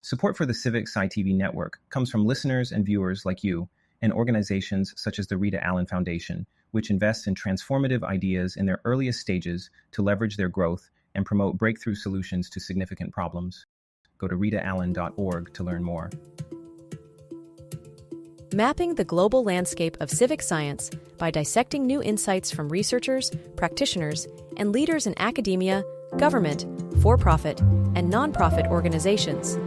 Support for the Civic SciTV network comes from listeners and viewers like you and organizations such as the Rita Allen Foundation, which invests in transformative ideas in their earliest stages to leverage their growth and promote breakthrough solutions to significant problems. Go to ritaallen.org to learn more. Mapping the global landscape of civic science by dissecting new insights from researchers, practitioners, and leaders in academia, government, for-profit, and nonprofit organizations.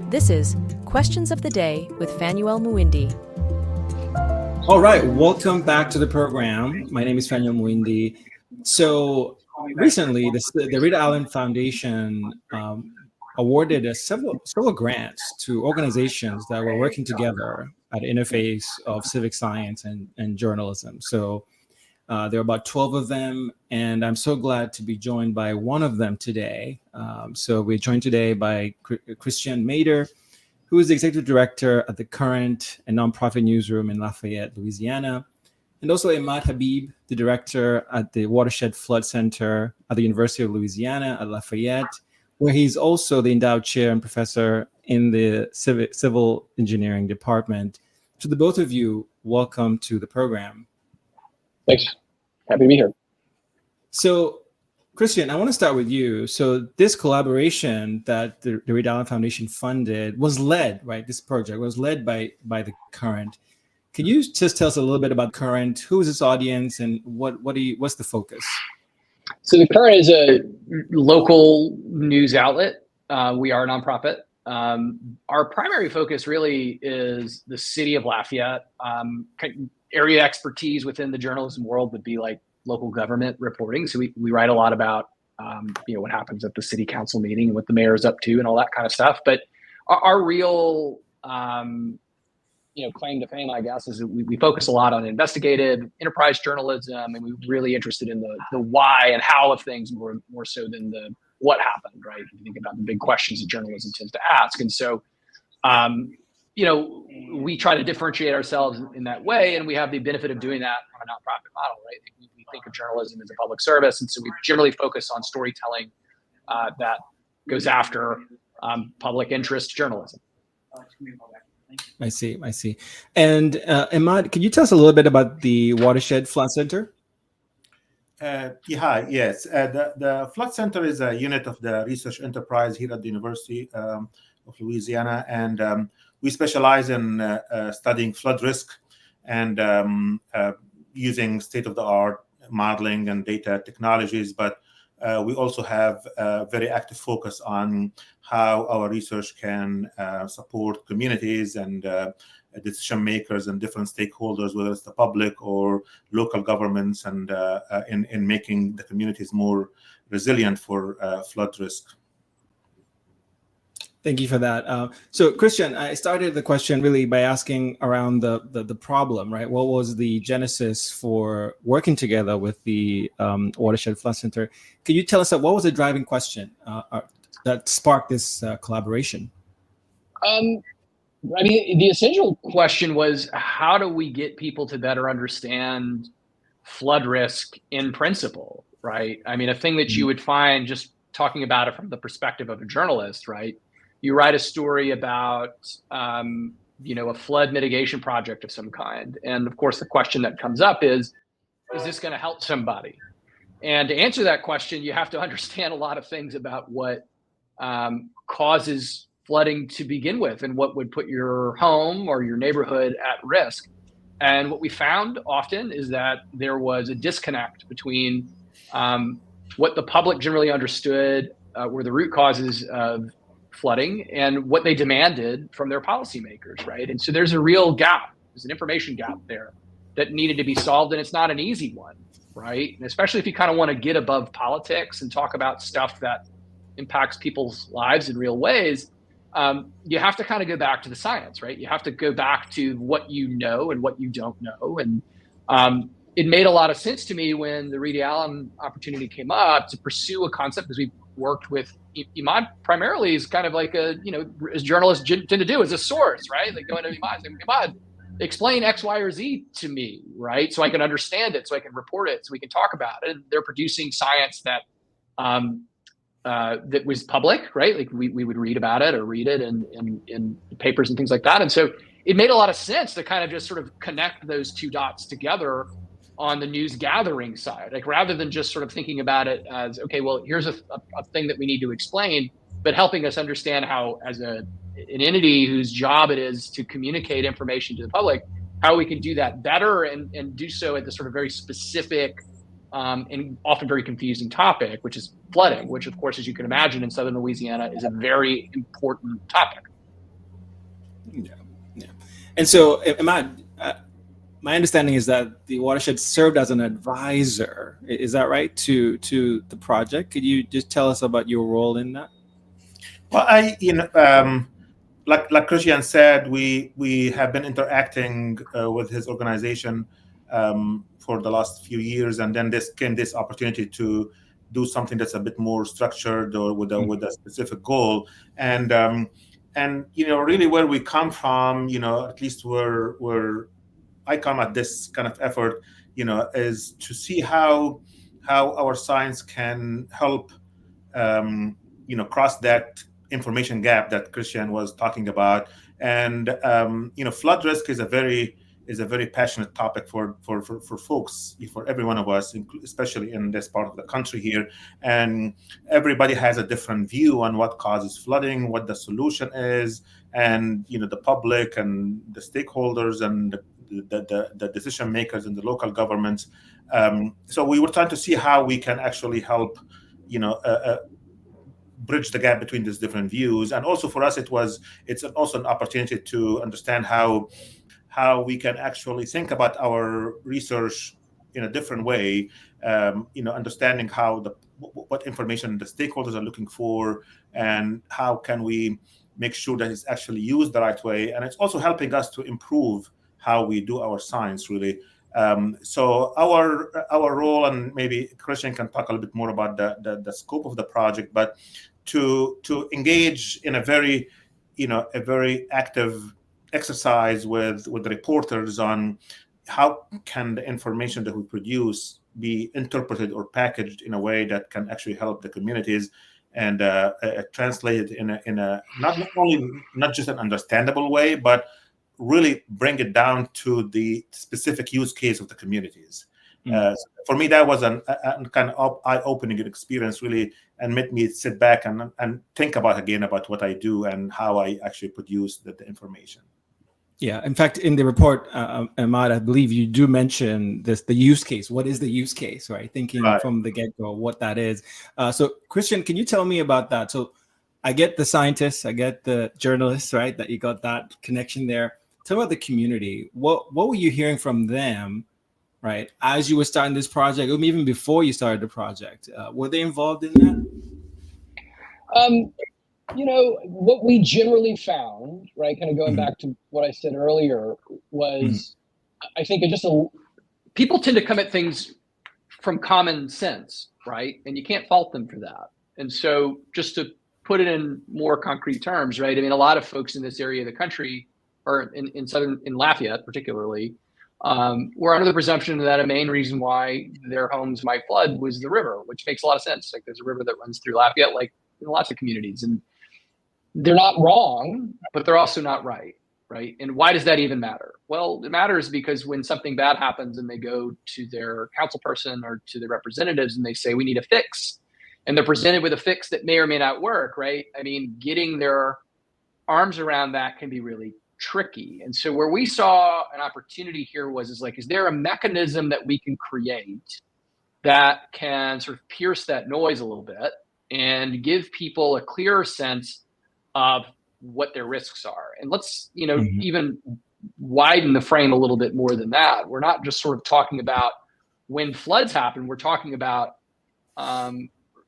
This is Questions of the Day with Fanuel Muindi. All right, welcome back to the program. My name is Fanuel Muindi. So recently, the Rita Allen Foundation awarded several grants to organizations that were working together at the interface of civic science and journalism. So there are about 12 of them, and I'm so glad to be joined by one of them today. So we're joined today by Christiaan Mader, who is the executive director at the Current and nonprofit newsroom in Lafayette, Louisiana, and also Emad Habib, the director at the Watershed Flood Center at the University of Louisiana at Lafayette, where he's also the endowed chair and professor in the civil engineering department. To the both of you, welcome to the program. Thanks. Happy to be here. So, Christiaan, I want to start with you. So this collaboration that the Rita Allen Foundation funded was led, right? This project was led by the Current. Can you just tell us a little bit about Current? Who is its audience, and what's the focus? So the Current is a local news outlet. We are a nonprofit. Our primary focus really is the city of Lafayette. Area expertise within the journalism world would be like local government reporting. So we write a lot about what happens at the city council meeting and what the mayor is up to and all that kind of stuff. But our real claim to fame, I guess, is that we focus a lot on investigative enterprise journalism, and we're really interested in the why and how of things more so than the what happened, right? If you think about the big questions that journalism tends to ask. And so, we try to differentiate ourselves in that way, and we have the benefit of doing that on a nonprofit model, right? We think of journalism as a public service, and so we generally focus on storytelling that goes after public interest journalism. I see. And Emad, can you tell us a little bit about the Watershed Flood Center? Yes. The Flood Center is a unit of the research enterprise here at the University of Louisiana, and we specialize in studying flood risk and using state-of-the-art modeling and data technologies. But we also have a very active focus on how our research can support communities and decision makers and different stakeholders, whether it's the public or local governments, and in making the communities more resilient for flood risk. Thank you for that. So, Christiaan, I started the question really by asking around the problem, right? What was the genesis for working together with the Watershed Flood Center? Can you tell us what was the driving question that sparked this collaboration? The essential question was, how do we get people to better understand flood risk in principle, right? A thing that you would find just talking about it from the perspective of a journalist, right? You write a story about, a flood mitigation project of some kind. And of course, the question that comes up is this going to help somebody? And to answer that question, you have to understand a lot of things about what causes flooding to begin with and what would put your home or your neighborhood at risk. And what we found often is that there was a disconnect between what the public generally understood were the root causes of flooding and what they demanded from their policymakers, right? And so there's a real gap. There's an information gap there that needed to be solved, and it's not an easy one, right? And especially if you kind of want to get above politics and talk about stuff that impacts people's lives in real ways, you have to kind of go back to the science, right? You have to go back to what you know and what you don't know. And it made a lot of sense to me when the Rita Allen opportunity came up to pursue a concept, because we worked with Emad primarily is kind of like as journalists tend to do, as a source, right? They go into Emad and say, Emad, explain X, Y, or Z to me, right? So I can understand it, so I can report it, so we can talk about it. And they're producing science that that was public, right? Like we would read about it or read it in papers and things like that. And so it made a lot of sense to kind of just sort of connect those two dots together on the news gathering side, like rather than just sort of thinking about it as, okay, well, here's a thing that we need to explain, but helping us understand how, as an entity whose job it is to communicate information to the public, how we can do that better and do so at the sort of very specific and often very confusing topic, which is flooding, which, of course, as you can imagine, in southern Louisiana is a very important topic. Yeah. And so, Emad, my understanding is that the Watershed served as an advisor. Is that right to the project? Could you just tell us about your role in that? Well, like Christiaan said, we have been interacting with his organization for the last few years, and then this opportunity to do something that's a bit more structured or with a specific goal. And really where we come from, at least where I come at this kind of effort, is to see how our science can help, cross that information gap that Christiaan was talking about. And flood risk is a very passionate topic for folks, for every one of us, especially in this part of the country here. And everybody has a different view on what causes flooding, what the solution is, and the public and the stakeholders and the decision makers in the local governments. So we were trying to see how we can actually help, bridge the gap between these different views. And also for us, it's also an opportunity to understand how we can actually think about our research in a different way, understanding what information the stakeholders are looking for, and how can we make sure that it's actually used the right way. And it's also helping us to improve how we do our science, really. So our role, and maybe Christiaan can talk a little bit more about the scope of the project, but to engage in a very active exercise with the reporters on how can the information that we produce be interpreted or packaged in a way that can actually help the communities and translate it in a not just an understandable way, but really bring it down to the specific use case of the communities. For me, that was a kind of eye-opening experience, really, and made me sit back and think about what I do and how I actually produce the information. Yeah, in fact, in the report, Emad, I believe you do mention the use case. What is the use case, right? Thinking from the get-go what that is. So, Christiaan, can you tell me about that? So, I get the scientists, I get the journalists, right? That you got that connection there. Tell me about the community. What were you hearing from them, right, as you were starting this project, or even before you started the project? Were they involved in that? What we generally found, right, kind of going back to what I said earlier, was I think people tend to come at things from common sense, right? And you can't fault them for that. And so just to put it in more concrete terms, right? I mean, a lot of folks in this area of the country, or in Lafayette particularly, were under the presumption that a main reason why their homes might flood was the river, which makes a lot of sense. Like there's a river that runs through Lafayette, like in lots of communities, and they're not wrong, but they're also not right. And why does that even matter? Well, it matters because when something bad happens and they go to their council person or to their representatives and they say, we need a fix, and they're presented with a fix that may or may not work, right? I mean, getting their arms around that can be really tricky. And so where we saw an opportunity here is there a mechanism that we can create that can sort of pierce that noise a little bit and give people a clearer sense of what their risks are? And let's, even widen the frame a little bit more than that. We're not just sort of talking about when floods happen, we're talking about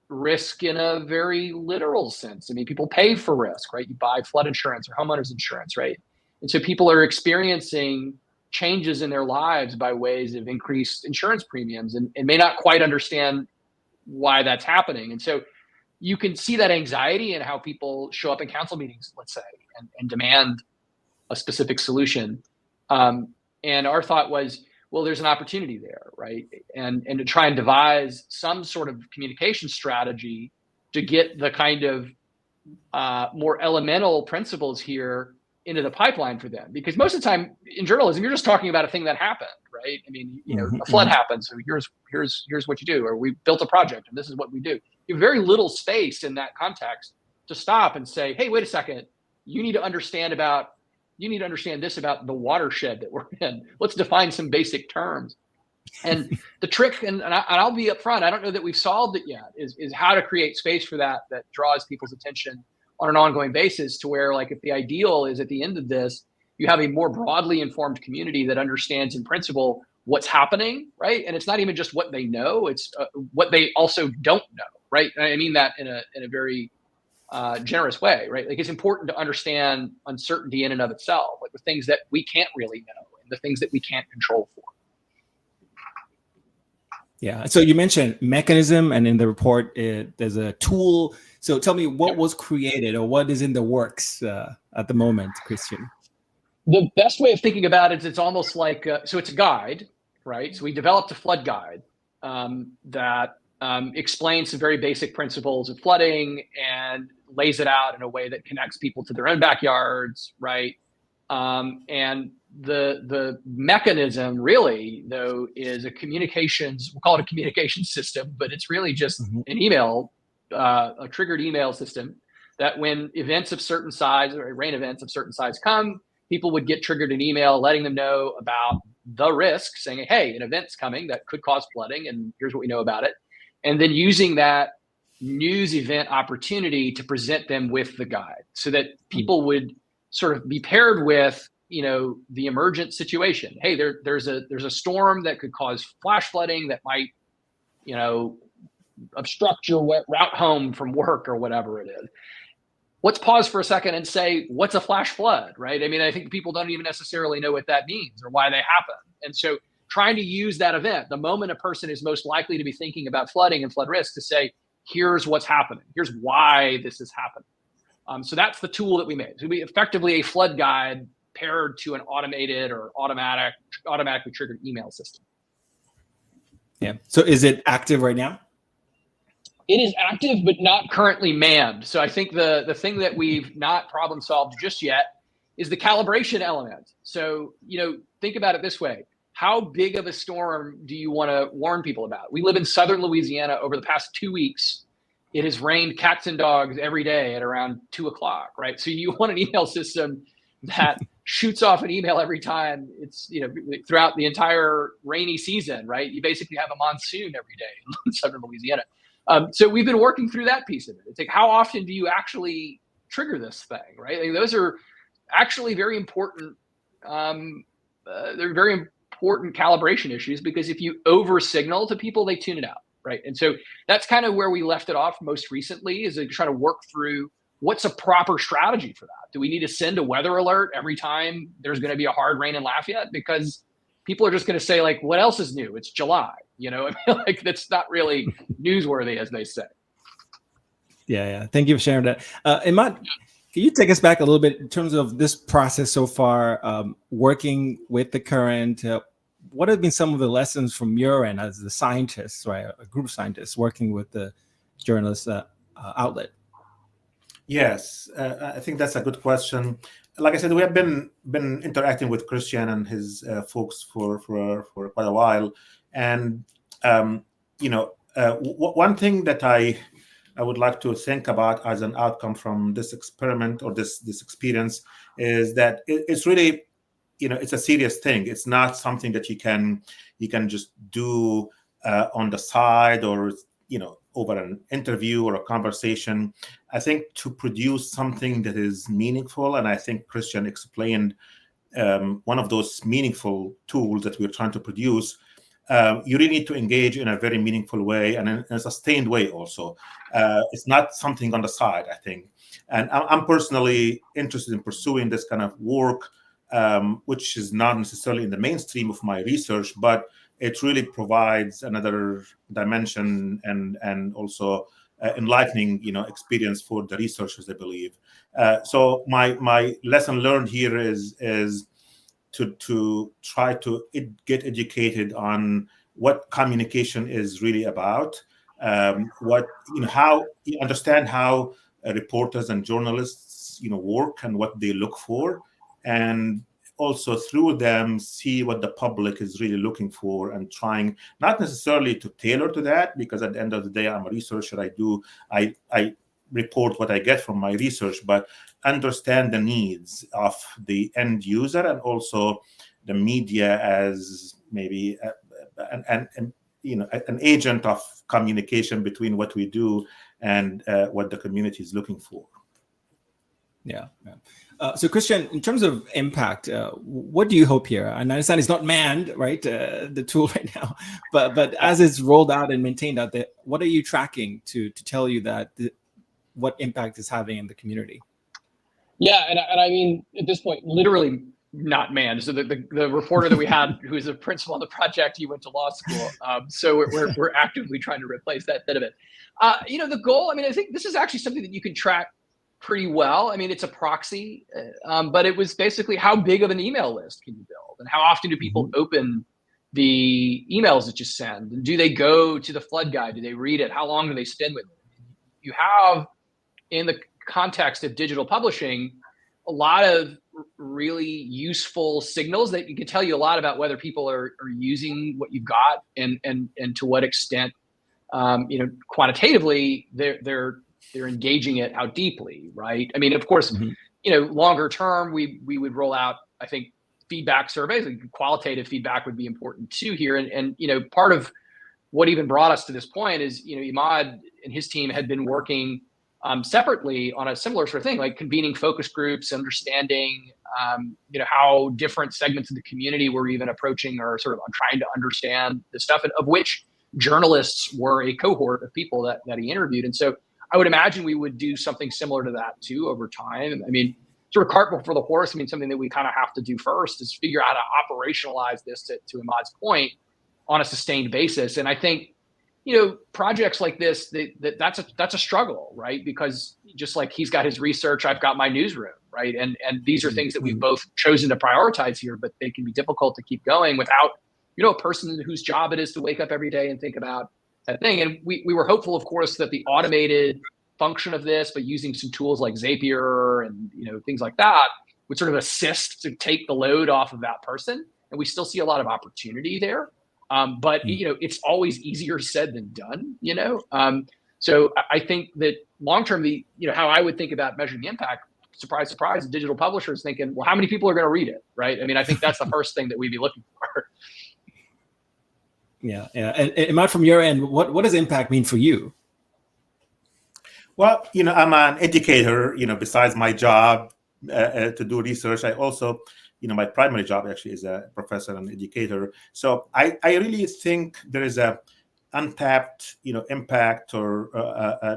risk in a very literal sense. I mean, people pay for risk, right? You buy flood insurance or homeowners insurance, right? And so people are experiencing changes in their lives by ways of increased insurance premiums and may not quite understand why that's happening. And so you can see that anxiety in how people show up in council meetings, let's say, and demand a specific solution. And our thought was, well, there's an opportunity there, right? And to try and devise some sort of communication strategy to get the kind of more elemental principles here into the pipeline for them. Because most of the time in journalism, you're just talking about a thing that happened, right? I mean, a flood happened, so here's what you do, or we built a project and this is what we do. You have very little space in that context to stop and say, hey, wait a second, you need to understand this about the watershed that we're in. Let's define some basic terms. And the trick, and I'll be upfront, I don't know that we've solved it yet, is how to create space for that draws people's attention on an ongoing basis, to where, like, if the ideal is at the end of this, you have a more broadly informed community that understands in principle what's happening, right? And it's not even just what they know, it's what they also don't know, right? And I mean that in a very generous way, right? Like, it's important to understand uncertainty in and of itself, like the things that we can't really know and the things that we can't control for. Yeah. So you mentioned mechanism, and in the report, there's a tool. So tell me, what was created or what is in the works at the moment, Christiaan? The best way of thinking about it is it's almost like, so it's a guide, right? So we developed a flood guide that explains some very basic principles of flooding and lays it out in a way that connects people to their own backyards, right? And the mechanism really, though, is we'll call it a communications system, but it's really just an email, a triggered email system that when events of certain size, or rain events of certain size come, people would get triggered an email letting them know about the risk, saying, hey, an event's coming that could cause flooding, and here's what we know about it. And then using that news event opportunity to present them with the guide, so that people would sort of be paired with, the emergent situation. Hey, there's a storm that could cause flash flooding that might, obstruct your route home from work or whatever it is. Let's pause for a second and say, what's a flash flood, right? I mean, I think people don't even necessarily know what that means or why they happen. And so trying to use that event, the moment a person is most likely to be thinking about flooding and flood risk, to say, here's what's happening. Here's why this is happening. So that's the tool that we made. So we effectively a flood guide paired to an automated or automatically triggered email system. Yeah. So is it active right now? It is active, but not currently manned. So I think the thing that we've not problem solved just yet is the calibration element. So, think about it this way. How big of a storm do you want to warn people about? We live in southern Louisiana. Over the past 2 weeks, it has rained cats and dogs every day at around 2:00, right? So you want an email system that shoots off an email every time it's, throughout the entire rainy season, right? You basically have a monsoon every day in southern Louisiana. So we've been working through that piece of it. It's like, how often do you actually trigger this thing, right? Like, those are actually very important. They're very important calibration issues, because if you over signal to people, they tune it out, right? And so that's kind of where we left it off most recently, is to try to work through what's a proper strategy for that. Do we need to send a weather alert every time there's going to be a hard rain in Lafayette? Because people are just going to say, like, what else is new? It's July. I mean, like, that's not really newsworthy, as they say. Yeah. Thank you for sharing that. Emad, can you take us back a little bit in terms of this process so far, working with the current? What have been some of the lessons from your end as the scientists, right? A group of scientists working with the journalist outlet? Yes, I think that's a good question. Like I said, we have been interacting with Christiaan and his folks for quite a while, and one thing that I would like to think about as an outcome from this experiment or this experience is that it's really, it's a serious thing. It's not something that you can just do on the side, or over an interview or a conversation. I think to produce something that is meaningful, and I think Christiaan explained one of those meaningful tools that we're trying to produce, you really need to engage in a very meaningful way and in a sustained way also. It's not something on the side, I think. And I'm personally interested in pursuing this kind of work, which is not necessarily in the mainstream of my research, but it really provides another dimension and also enlightening, experience for the researchers, I believe. So my lesson learned here is to try to get educated on what communication is really about, what how you understand how reporters and journalists work and what they look for, and also through them see what the public is really looking for, and trying not necessarily to tailor to that, because at the end of the day, I'm a researcher. I report what I get from my research, but understand the needs of the end user, and also the media as maybe an agent of communication between what we do and what the community is looking for. Yeah. So Christiaan, in terms of impact, what do you hope here? And I understand it's not manned, right? The tool right now, but as it's rolled out and maintained out there, what are you tracking to tell you that what impact it's having in the community? Yeah, and I mean, at this point, literally not manned. So the reporter that we had, who is a principal on the project, he went to law school. So we're actively trying to replace that bit of it. The goal, I mean, I think this is actually something that you can track pretty well. I mean, it's a proxy, but it was basically how big of an email list can you build, and how often do people open the emails that you send, and do they go to the flood guide? Do they read it? How long do they spend with it? You have, in the context of digital publishing, a lot of really useful signals that can tell you a lot about whether people are using what you've got, and to what extent, quantitatively they're engaging it, how deeply, right? I mean, of course, longer term, we would roll out, I think, feedback surveys. Like qualitative feedback would be important too here. And part of what even brought us to this point is, Emad and his team had been working separately on a similar sort of thing, like convening focus groups, understanding, how different segments of the community were even approaching, or sort of trying to understand the stuff, and of which journalists were a cohort of people that he interviewed. And so I would imagine we would do something similar to that too over time. I mean, sort of cart before the horse. I mean, something that we kind of have to do first is figure out how to operationalize this, to Emad's point, on a sustained basis. And I think, projects like this, that's a struggle, right? Because just like he's got his research, I've got my newsroom, right? And these are things that we've both chosen to prioritize here, but they can be difficult to keep going without, a person whose job it is to wake up every day and think about that thing. And we were hopeful, of course, that the automated function of this, but using some tools like Zapier and things like that, would sort of assist to take the load off of that person. And we still see a lot of opportunity there. But it's always easier said than done, So I think that long term, how I would think about measuring the impact, surprise, surprise, digital publishers thinking, well, how many people are going to read it, right? I mean, I think that's the first thing that we'd be looking for. Yeah. And Emad, from your end, what does impact mean for you? Well, I'm an educator. Besides my job to do research, I also, my primary job actually is a professor and educator. So I really think there is a untapped, impact, or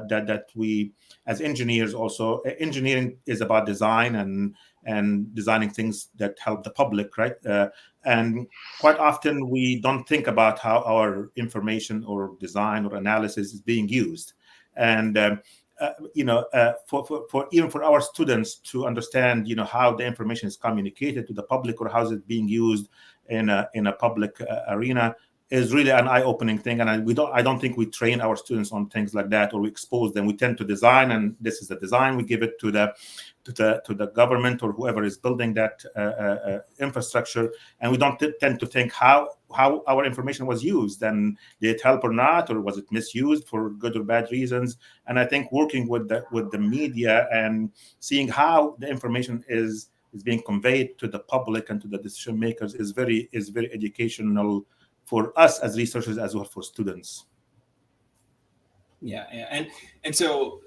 that we, as engineers, also engineering is about design and designing things that help the public, right? And quite often we don't think about how our information or design or analysis is being used, and for even for our students to understand, how the information is communicated to the public, or how is it being used in a public arena, is really an eye-opening thing. And I don't think we train our students on things like that, or we expose them. We tend to design, and this is the design. We give it to the government or whoever is building that infrastructure, and we don't tend to think how our information was used, and did it help or not, or was it misused for good or bad reasons. And I think working with the media and seeing how the information is being conveyed to the public and to the decision makers is very educational for us as researchers, as well for students. Yeah. And so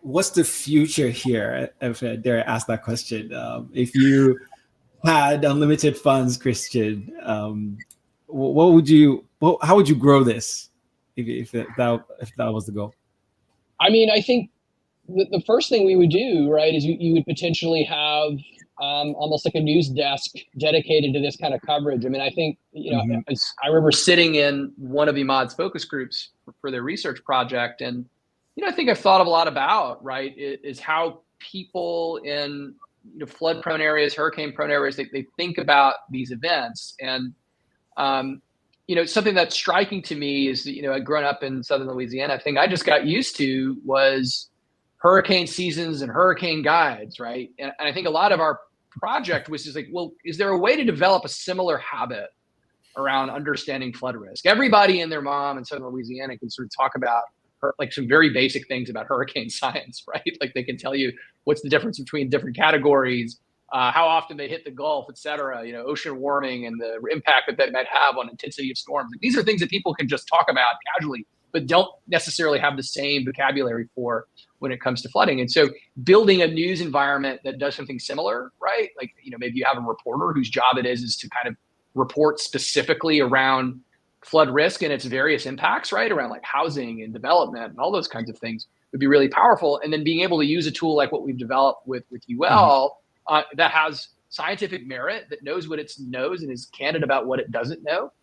what's the future here, if I dare ask that question? If you had unlimited funds, Christiaan, how would you grow this if that was the goal? I mean, I think the first thing we would do, right, is you would potentially have almost like a news desk dedicated to this kind of coverage. I mean, I think, I remember sitting in one of Emad's focus groups for their research project. And, I think I've thought a lot about, right, is how people in flood prone areas, hurricane prone areas, they think about these events. And something that's striking to me is that, I'd grown up in Southern Louisiana. Thing I just got used to was hurricane seasons and hurricane guides, right? And I think a lot of our project was just like, well, is there a way to develop a similar habit around understanding flood risk? Everybody and their mom in Southern Louisiana can sort of talk about like some very basic things about hurricane science, right? Like they can tell you what's the difference between different categories, how often they hit the Gulf, et cetera, ocean warming and the impact that might have on intensity of storms. Like, these are things that people can just talk about casually, but don't necessarily have the same vocabulary for when it comes to flooding. And so building a news environment that does something similar, right? Like, maybe you have a reporter whose job it is to kind of report specifically around flood risk and its various impacts, right? Around like housing and development and all those kinds of things would be really powerful. And then being able to use a tool like what we've developed with UL that has scientific merit, that knows what it knows and is candid about what it doesn't know,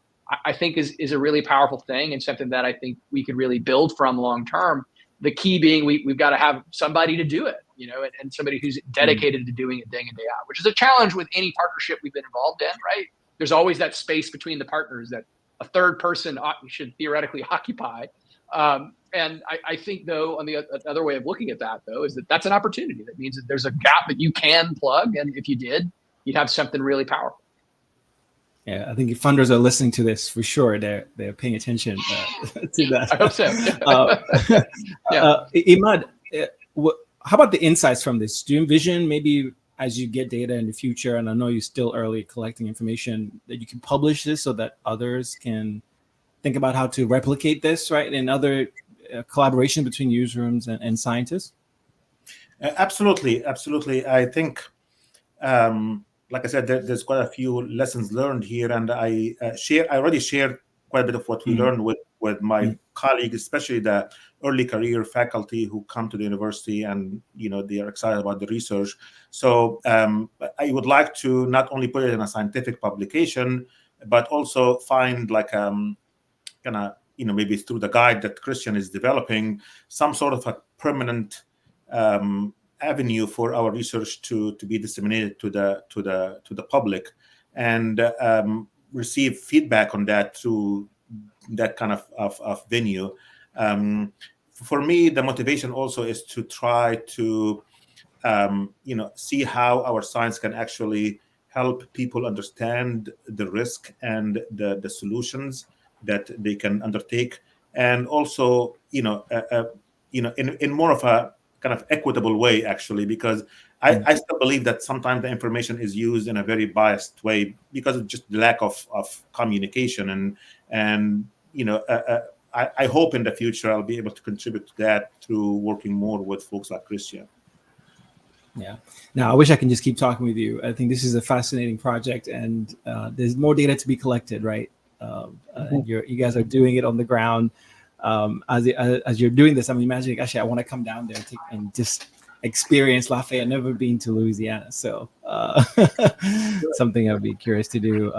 I think is a really powerful thing, and something that I think we could really build from long term. The key being we've got to have somebody to do it, and somebody who's dedicated to doing it day in, day out, which is a challenge with any partnership we've been involved in, right? There's always that space between the partners that a third person should theoretically occupy. And I think, though, on the other way of looking at that, though, is that that's an opportunity. That means that there's a gap that you can plug. And if you did, you'd have something really powerful. Yeah, I think if funders are listening to this, for sure, they're paying attention to that. I hope so. Emad, how about the insights from this? Do you envision maybe as you get data in the future, and I know you're still early collecting information, that you can publish this so that others can think about how to replicate this, right? And other collaboration between newsrooms and scientists? Absolutely. I think, like I said, there's quite a few lessons learned here, and I already shared quite a bit of what we learned with my colleagues, especially the early career faculty who come to the university, and they are excited about the research. So I would like to not only put it in a scientific publication, but also find like maybe through the guide that Christiaan is developing, some sort of a permanent avenue for our research to be disseminated to the public, and receive feedback on that through that kind of venue. For me, the motivation also is to try to see how our science can actually help people understand the risk and the solutions that they can undertake, and also in more of a kind of equitable way, actually, because I still believe that sometimes the information is used in a very biased way because of just the lack of communication, and I hope in the future I'll be able to contribute to that through working more with folks like Christiaan. Yeah. Now, I wish I can just keep talking with you. I think this is a fascinating project, and there's more data to be collected, right? You guys are doing it on the ground. As you're doing this, I'm imagining, actually, I want to come down there and just experience Lafayette. I've never been to Louisiana, so something I'd be curious to do.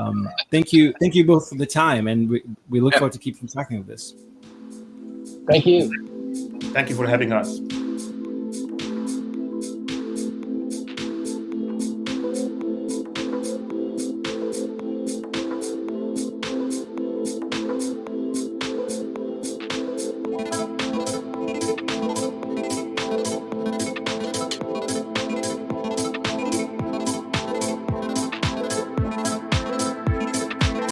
Thank you both for the time, and we look forward to keeping talking of this. Thank you. Thank you for having us.